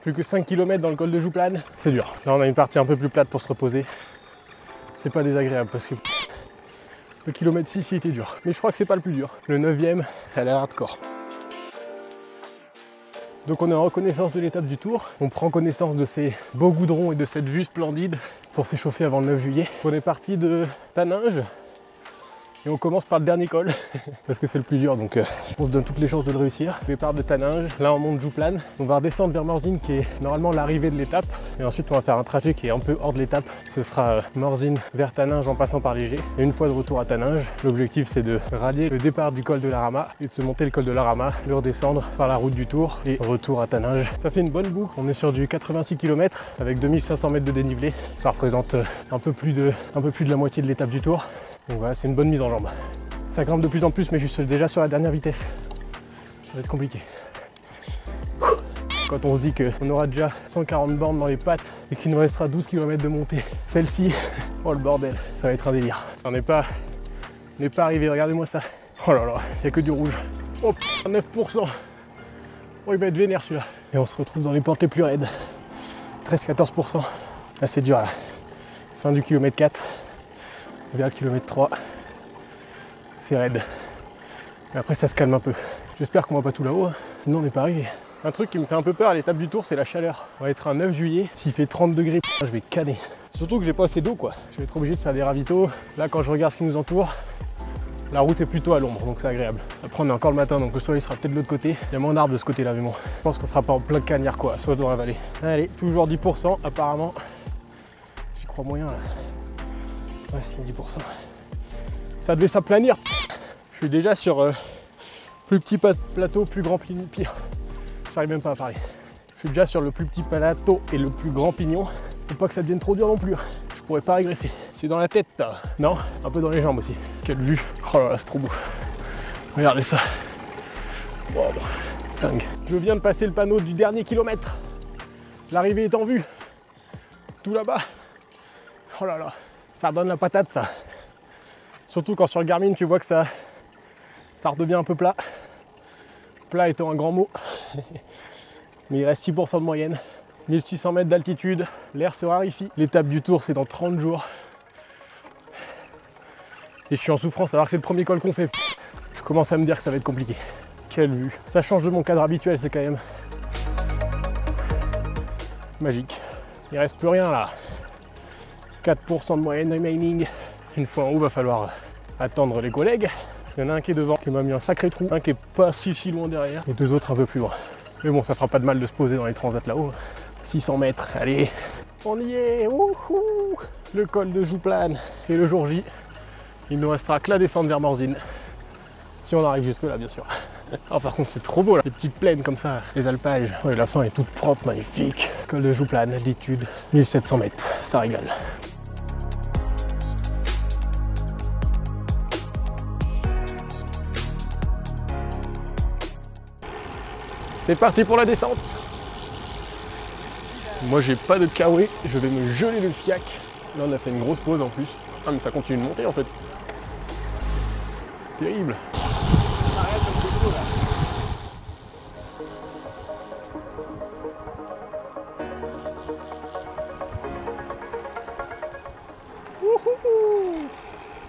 Plus que 5 km dans le col de Jouplane, c'est dur. Là on a une partie un peu plus plate pour se reposer. C'est pas désagréable parce que le kilomètre 6 il était dur. Mais je crois que c'est pas le plus dur. Le 9e, elle est hardcore. Donc on est en reconnaissance de l'étape du Tour. On prend connaissance de ces beaux goudrons et de cette vue splendide pour s'échauffer avant le 9 juillet. On est parti de Taninges et on commence par le dernier col parce que c'est le plus dur, donc on se donne toutes les chances de le réussir. Départ de Taninges, là on monte Jouplane. On va redescendre vers Morzine qui est normalement l'arrivée de l'étape et ensuite on va faire un trajet qui est un peu hors de l'étape. Ce sera Morzine vers Taninges en passant par Léger. Et une fois de retour à Taninges, l'objectif c'est de rallier le départ du col de la Rama et de se monter le col de la Rama, le redescendre par la route du Tour et retour à Taninges. Ça fait une bonne boucle, on est sur du 86 km avec 2500 mètres de dénivelé. Ça représente un peu plus de la moitié de l'étape du Tour. Donc voilà, c'est une bonne mise en jambe. Ça grimpe de plus en plus, mais je suis déjà sur la dernière vitesse. Ça va être compliqué. Quand on se dit qu'on aura déjà 140 bornes dans les pattes et qu'il nous restera 12 km de montée, celle-ci, oh le bordel, ça va être un délire. On n'est pas arrivé, regardez-moi ça. Oh là là, il n'y a que du rouge. Oh 9%. Oh il va être vénère celui-là. Et on se retrouve dans les pentes les plus raides. 13-14%. Là c'est dur là. Fin du kilomètre 4. Vers le kilomètre 3, c'est raide. Mais après ça se calme un peu. J'espère qu'on va pas tout là-haut, hein. Sinon on n'est pas arrivé. Un truc qui me fait un peu peur à l'étape du Tour, c'est la chaleur. On va être un 9 juillet, s'il fait 30 degrés, je vais canner. Surtout que j'ai pas assez d'eau quoi. Je vais être obligé de faire des ravitaux. Là quand je regarde ce qui nous entoure, la route est plutôt à l'ombre, donc c'est agréable. Après on est encore le matin, donc le soleil sera peut-être de l'autre côté. Il y a moins d'arbres de ce côté-là, mais bon. Je pense qu'on sera pas en plein cagnard quoi, soit dans la vallée. Allez, toujours 10% apparemment. J'y crois moyen là. Ouais, c'est 10%. Ça devait s'aplanir. Je suis déjà sur plus petit plateau, plus grand pignon. Pire. J'arrive même pas à parler. Je suis déjà sur le plus petit plateau et le plus grand pignon. Faut pas que ça devienne trop dur non plus. Je pourrais pas régresser. C'est dans la tête. Non, un peu dans les jambes aussi. Quelle vue. Oh là là, c'est trop beau. Regardez ça. Oh, dingue. Je viens de passer le panneau du dernier kilomètre. L'arrivée est en vue. Tout là-bas. Oh là là. Ça redonne la patate ça. Surtout quand sur le Garmin tu vois que ça redevient un peu plat. Plat étant un grand mot. Mais il reste 6% de moyenne. 1600 mètres d'altitude, l'air se raréfie. L'étape du Tour c'est dans 30 jours. Et je suis en souffrance alors que c'est le premier col qu'on fait. Je commence à me dire que ça va être compliqué. Quelle vue. Ça change de mon cadre habituel, c'est quand même magique. Il reste plus rien là. 4% de moyenne remaining. Une fois en haut, va falloir attendre les collègues. Il y en a un qui est devant, qui m'a mis un sacré trou. Un qui est pas si loin derrière. Et deux autres un peu plus loin. Mais bon, ça fera pas de mal de se poser dans les transats là-haut. 600 mètres, allez. On y est. Wouhou. Le col de Jouplane. Et le jour J, il nous restera que la descente vers Morzine. Si on arrive jusque là, bien sûr. Oh, par contre, c'est trop beau là. Les petites plaines comme ça, les alpages. Ouais, la fin est toute propre, magnifique. Col de Jouplane, altitude 1700 mètres. Ça régale. C'est parti pour la descente. Moi j'ai pas de kawaii, je vais me geler le fiac. Là on a fait une grosse pause en plus. Ah mais ça continue de monter en fait. Terrible.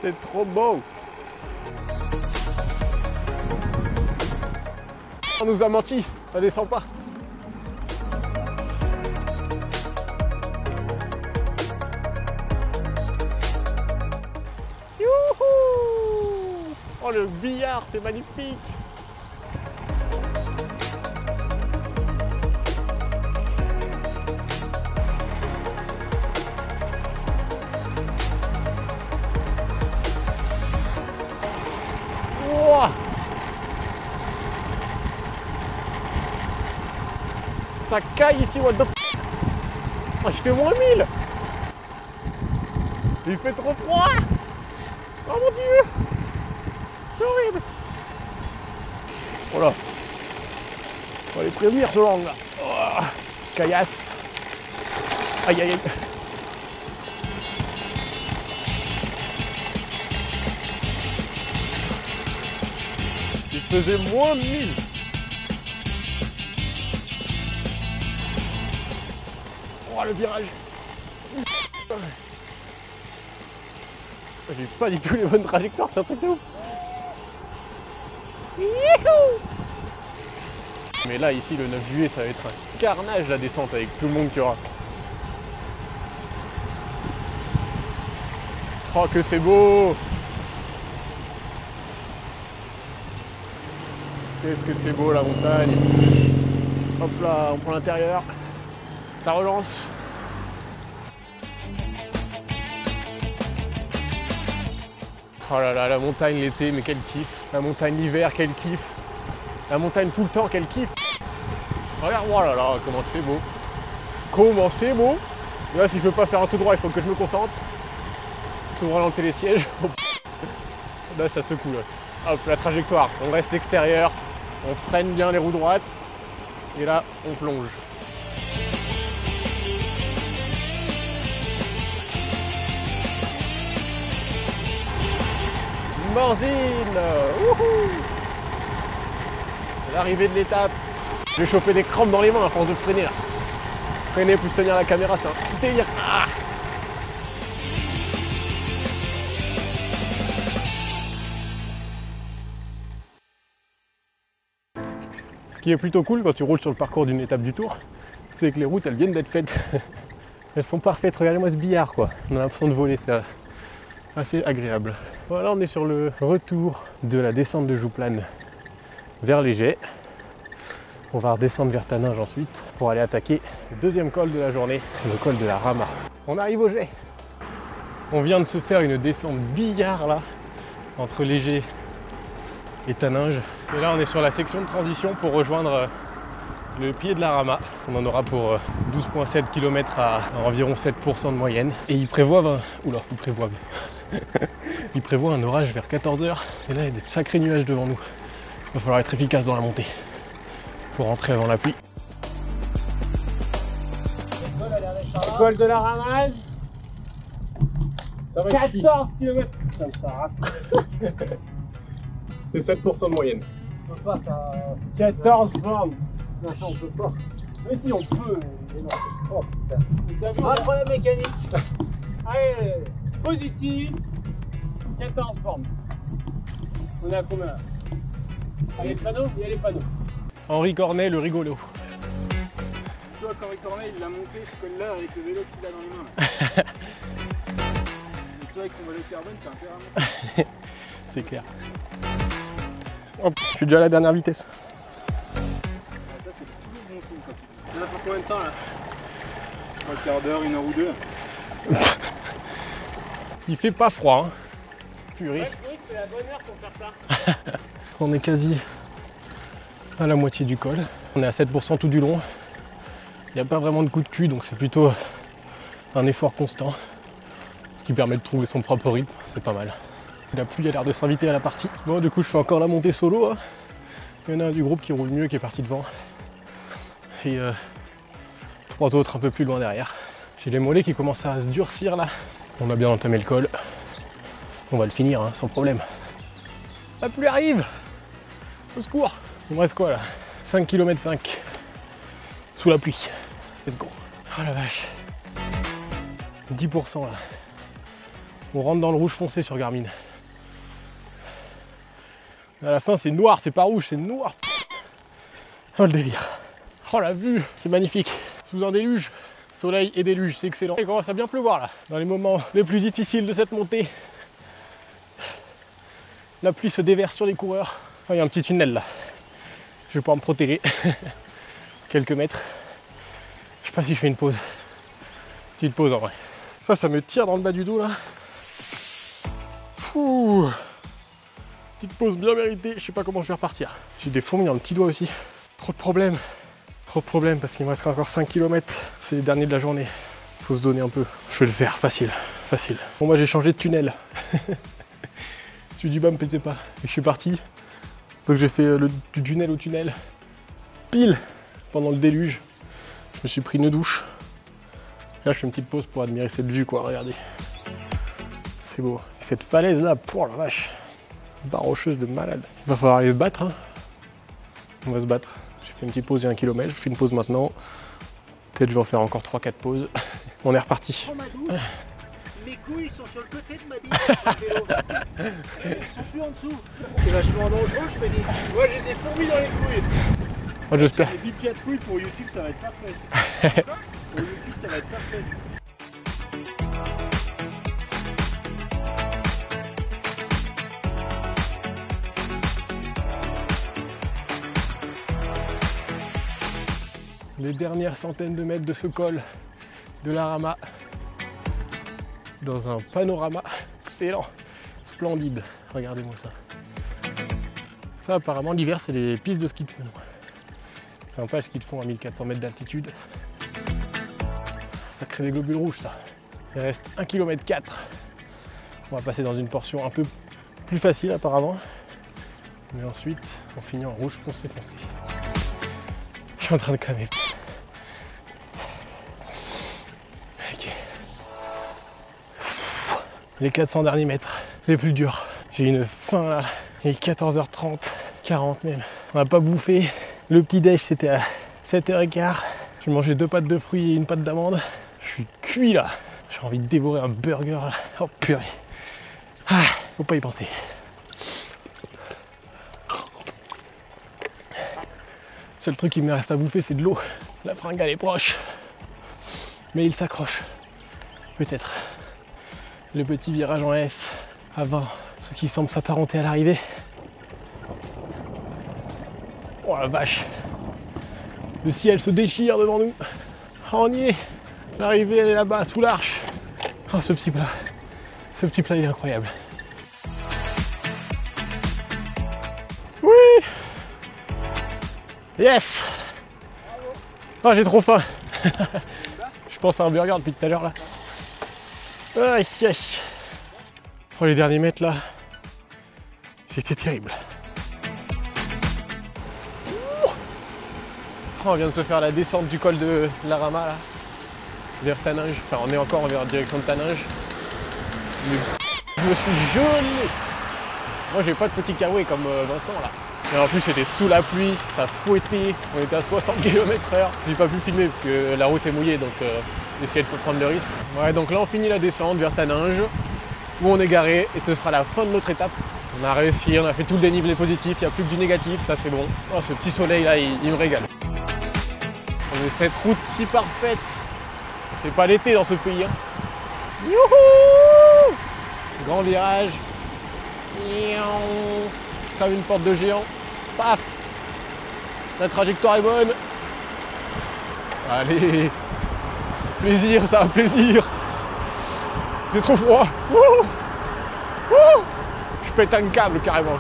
C'est trop beau. On nous a menti, ça descend pas. Youhou! Oh le billard, c'est magnifique. Wow! Ça caille ici, what the f... Oh, il fait moins 1000. Il fait trop froid. Oh mon dieu. C'est horrible. Voilà. On va les prévenir ce langue là. Oh, caillasse. Aïe aïe aïe. Il faisait moins 1000. Oh le virage. J'ai pas du tout les bonnes trajectoires, c'est un truc de ouf. Mais là ici le 9 juillet ça va être un carnage la descente avec tout le monde qui aura. Oh que c'est beau! Qu'est-ce que c'est beau la montagne! Hop là, on prend l'intérieur, ça relance. Oh là là, la montagne l'été, mais quel kiff! La montagne l'hiver, quel kiff! La montagne tout le temps, quel kiff! Regarde, oh là là, comment c'est beau! Comment c'est beau! Et là, si je veux pas faire un tout droit, il faut que je me concentre. Je vais ralentir les sièges. Là, ça secoue. Là. Hop, la trajectoire. On reste extérieur, on freine bien les roues droites. Et là, on plonge. Morzine! Wouhou! L'arrivée de l'étape. Je vais choper des crampes dans les mains à force de freiner là. Freiner plus tenir la caméra, c'est un délire. Ah! Ce qui est plutôt cool quand tu roules sur le parcours d'une étape du Tour, c'est que les routes elles viennent d'être faites. Elles sont parfaites, regardez-moi ce billard quoi. On a l'impression de voler, c'est assez agréable. Voilà, on est sur le retour de la descente de Jouplane vers Léger. On va redescendre vers Taninges ensuite pour aller attaquer le deuxième col de la journée, le col de la Rama. On arrive au jet. On vient de se faire une descente billard là, entre Léger et Taninges. Et là on est sur la section de transition pour rejoindre le pied de la Rama. On en aura pour 12,7 km à environ 7% de moyenne. Et ils prévoient ils prévoient un orage vers 14h. Et là il y a des sacrés nuages devant nous. Il va falloir être efficace dans la montée pour rentrer avant la pluie. Col de la Ramaz. Ça va 14 km. Ça me s'arrache. C'est 7% de moyenne. On peut pas ça. 14 bornes. Non, ça on peut pas. Mais si on peut. Mais non. Oh putain. Un problème mécanique. Allez, positif. 14 bornes. On est à combien là? Il y a les panneaux, il y a les panneaux. Henri Cornet, le rigolo. Tu vois qu'Henri Cornet, il a monté ce col-là avec le vélo qu'il a dans les mains. Là. Et toi, avec ton vélo carbone, t'as intérêt à monter. C'est clair. Hop, je suis déjà à la dernière vitesse. Ça, c'est toujours bon signe quand tu dis. On a pour combien de temps là? Un quart d'heure, 1 heure ou 2. Il fait pas froid. Hein. Purée. Ouais, c'est la bonne heure pour faire ça. On est quasi à la moitié du col. On est à 7% tout du long. Il n'y a pas vraiment de coup de cul, donc c'est plutôt un effort constant. Ce qui permet de trouver son propre rythme, c'est pas mal. La pluie a l'air de s'inviter à la partie. Bon, du coup, je fais encore la montée solo. Hein. Il y en a un du groupe qui roule mieux, qui est parti devant. Et 3 autres un peu plus loin derrière. J'ai les mollets qui commencent à se durcir là. On a bien entamé le col. On va le finir hein, sans problème. La pluie arrive! Au secours! Il me reste quoi là? 5 km 5 sous la pluie. Let's go! Oh la vache! 10% là. On rentre dans le rouge foncé sur Garmin. À la fin c'est noir, c'est pas rouge, c'est noir. Oh le délire. Oh la vue, c'est magnifique. Sous un déluge, soleil et déluge, c'est excellent. Il commence à bien pleuvoir là. Dans les moments les plus difficiles de cette montée. La pluie se déverse sur les coureurs. Oh, il y a un petit tunnel là. Je vais pouvoir me protéger. Quelques mètres. Je sais pas si je fais une pause. Petite pause en vrai. Ça me tire dans le bas du dos là. Ouh. Petite pause bien méritée, je sais pas comment je vais repartir. J'ai des fourmis dans le petit doigt aussi. Trop de problèmes. Trop de problèmes parce qu'il me reste encore 5 km. C'est les derniers de la journée. Faut se donner un peu. Je vais le faire, facile, facile. Bon moi j'ai changé de tunnel. Celui du bas me plaisait pas. Et je suis parti. Donc j'ai fait du tunnel au tunnel. Pile pendant le déluge. Je me suis pris une douche. Là je fais une petite pause pour admirer cette vue quoi, regardez. C'est beau. Et cette falaise là, pour la vache. Barre rocheuse de malade. Il va falloir aller se battre. Hein. On va se battre. J'ai fait une petite pause il y a 1 km. Je fais une pause maintenant. Peut-être je vais en faire encore 3-4 pauses. On est reparti. Mes couilles sont sur le côté de ma bite. Elles sont plus en dessous. C'est vachement dangereux, je me dis. Moi j'ai des fourmis dans les couilles. Oh, j'espère. Les big jet couilles pour YouTube ça va être parfait. Pour YouTube ça va être parfait. Les dernières centaines de mètres de ce col de la Rama dans un panorama excellent, splendide. Regardez-moi ça. Ça apparemment l'hiver c'est les pistes de ski de fond. Sympa le ski de fond à 1400 mètres d'altitude. Ça crée des globules rouges ça. Il reste 1,4 km. On va passer dans une portion un peu plus facile apparemment. Mais ensuite on finit en rouge foncé. Je suis en train de cramer. Ok. Les 400 derniers mètres, les plus durs. J'ai une faim là. Il est 14h30, 40 même. On n'a pas bouffé. Le petit déj c'était à 7h15. J'ai mangé 2 pâtes de fruits et une pâte d'amande. Je suis cuit là. J'ai envie de dévorer un burger là. Oh purée. Ah, faut pas y penser. Seul truc qui me reste à bouffer c'est de l'eau. La fringale est proche. Mais il s'accroche. Peut-être. Le petit virage en S avant ce qui semble s'apparenter à l'arrivée. Oh la vache. Le ciel se déchire devant nous. On y est. L'arrivée elle est là-bas sous l'arche. Oh ce petit plat. Ce petit plat il est incroyable. Oui. Yes. Oh j'ai trop faim. Je pense à un burger depuis tout à l'heure là. Aïe, aïe. Oh les derniers mètres là, c'était terrible. Oh, on vient de se faire la descente du col de la Rama là, vers Taninges. Enfin on est encore vers la direction de Taninges. Mais je me suis gelé. Moi j'ai pas de petit kawaii comme Vincent là. Et en plus c'était sous la pluie, ça fouettait, on était à 60 km/h. J'ai pas pu filmer parce que la route est mouillée donc j'ai essayé de prendre le risque. Ouais donc là on finit la descente vers Taninges où on est garé et ce sera la fin de notre étape. On a réussi, on a fait tout le dénivelé positif, il n'y a plus que du négatif, ça c'est bon. Oh, ce petit soleil là il me régale. On est cette route si parfaite. C'est pas l'été dans ce pays. Hein. Youhou! Grand virage. Comme une porte de géant. Paf! La trajectoire est bonne. Allez! Plaisir, ça, plaisir! J'ai trop froid! Wouh! Wouh! Je pète un câble carrément.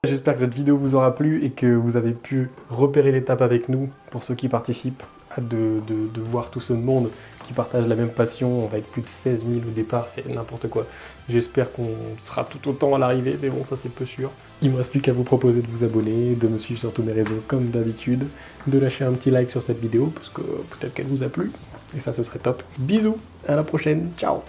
J'espère que cette vidéo vous aura plu et que vous avez pu repérer l'étape avec nous pour ceux qui participent. Hâte de voir tout ce monde qui partage la même passion avec plus de 16 000 au départ, c'est n'importe quoi. J'espère qu'on sera tout autant à l'arrivée, mais bon ça c'est peu sûr. Il me reste plus qu'à vous proposer de vous abonner, de me suivre sur tous mes réseaux comme d'habitude, de lâcher un petit like sur cette vidéo parce que peut-être qu'elle vous a plu et ça ce serait top. Bisous, à la prochaine, ciao.